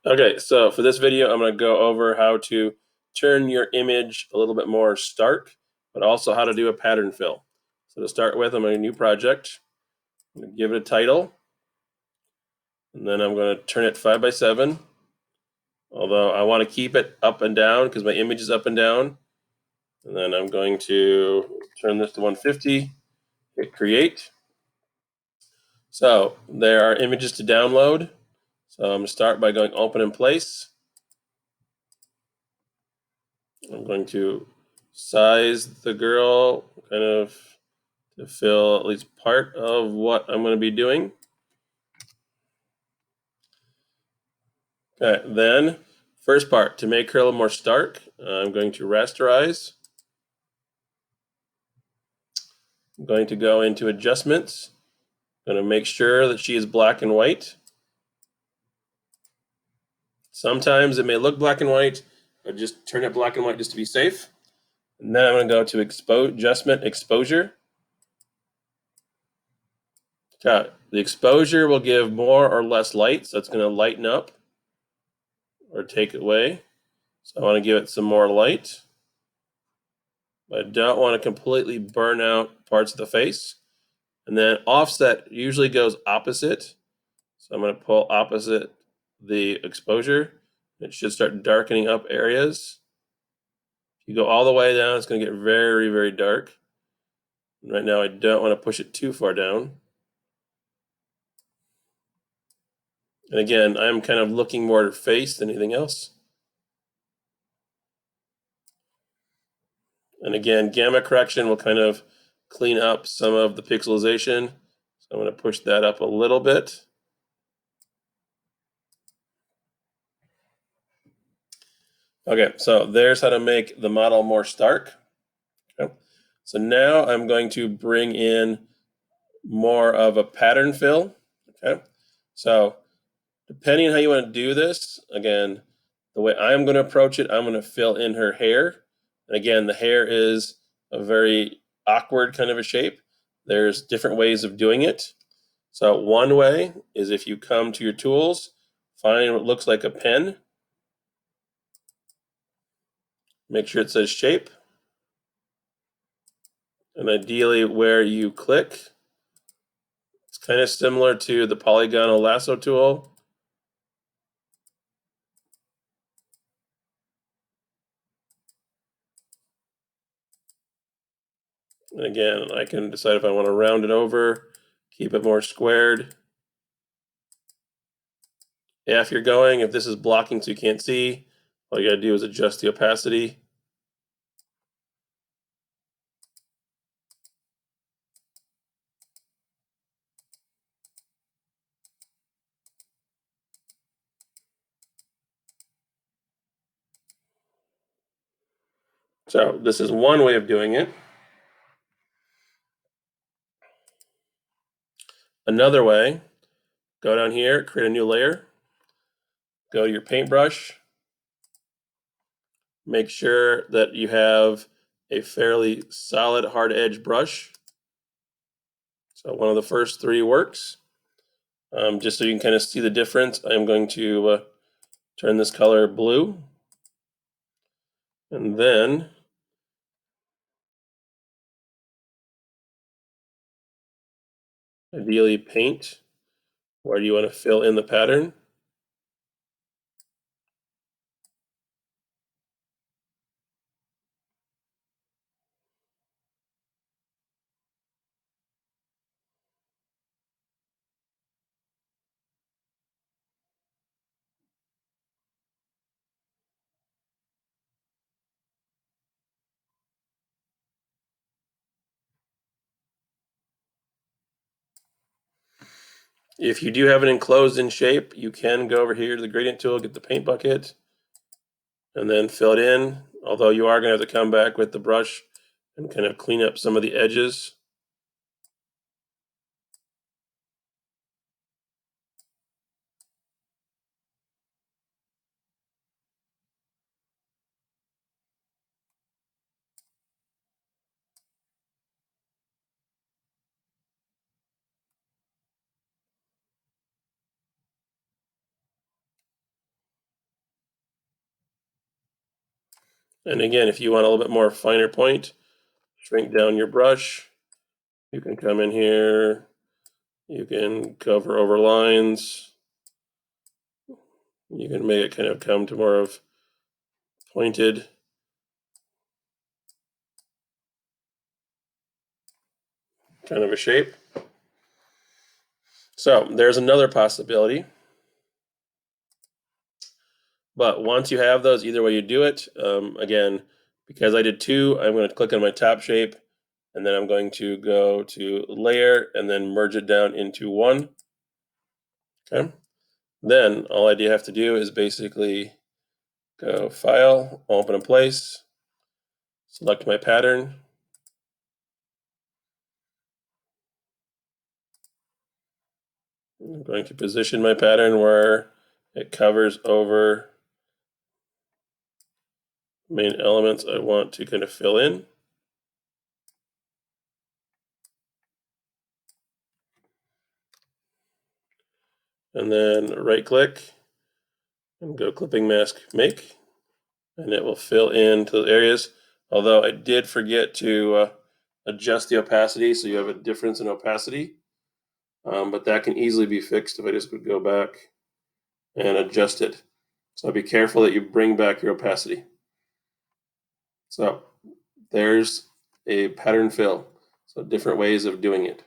Okay, so for this video, I'm going to go over how to turn your image a little bit more stark, but also how to do a pattern fill. So to start with, I'm in a new project. I'm going to give it a title, and then I'm going to turn it 5 by 7. Although I want to keep it up and down because my image is up and down. And then I'm going to turn this to 150, hit create. So there are images to download. So I'm going to start by going open in place. I'm going to size the girl kind of to fill at least part of what I'm going to be doing. Okay, then first part, to make her a little more stark, I'm going to rasterize. I'm going to go into adjustments. I'm going to make sure that she is black and white. Sometimes it may look black and white, but just turn it black and white just to be safe. And then I'm going to go to adjustment exposure. Okay, the exposure will give more or less light, so it's going to lighten up or take away. So I want to give it some more light. I don't want to completely burn out parts of the face. And then offset usually goes opposite. So I'm going to pull opposite the exposure. It should start darkening up areas. If you go all the way down, it's going to get very, very dark. Right now, I don't want to push it too far down. And again, I'm kind of looking more at her face than anything else. And again, gamma correction will kind of clean up some of the pixelization. So I'm going to push that up a little bit. Okay, so there's how to make the model more stark. Okay. So now I'm going to bring in more of a pattern fill. Okay, so depending on how you want to do this, again, the way I'm going to approach it, I'm going to fill in her hair. And again, the hair is a very awkward kind of a shape. There's different ways of doing it. So one way is if you come to your tools, find what looks like a pen. Make sure it says shape. And ideally where you click, it's kind of similar to the polygonal lasso tool. And again, I can decide if I want to round it over, keep it more squared. Yeah, if this is blocking so you can't see, all you gotta do is adjust the opacity. So this is one way of doing it. Another way, go down here, create a new layer, go to your paintbrush, make sure that you have a fairly solid hard edge brush. So one of the first three works. Just so you can kind of see the difference, I'm going to turn this color blue. And then ideally paint where you want to fill in the pattern. If you do have it enclosed in shape, you can go over here to the gradient tool, get the paint bucket, and then fill it in. Although you are going to have to come back with the brush and kind of clean up some of the edges. And again, if you want a little bit more finer point, shrink down your brush. You can come in here, you can cover over lines. You can make it kind of come to more of pointed. Kind of a shape. So there's another possibility. But once you have those, either way you do it, again, because I did two, I'm going to click on my top shape, and then I'm going to go to layer and then merge it down into one. Okay. Then all I do have to do is basically go File, Open in Place, select my pattern. I'm going to position my pattern where it covers over main elements I want to kind of fill in. And then right click and go Clipping Mask Make, and it will fill into the areas. Although I did forget to adjust the opacity, so you have a difference in opacity. But that can easily be fixed if I just would go back and adjust it. So be careful that you bring back your opacity. So there's a pattern fill. So different ways of doing it.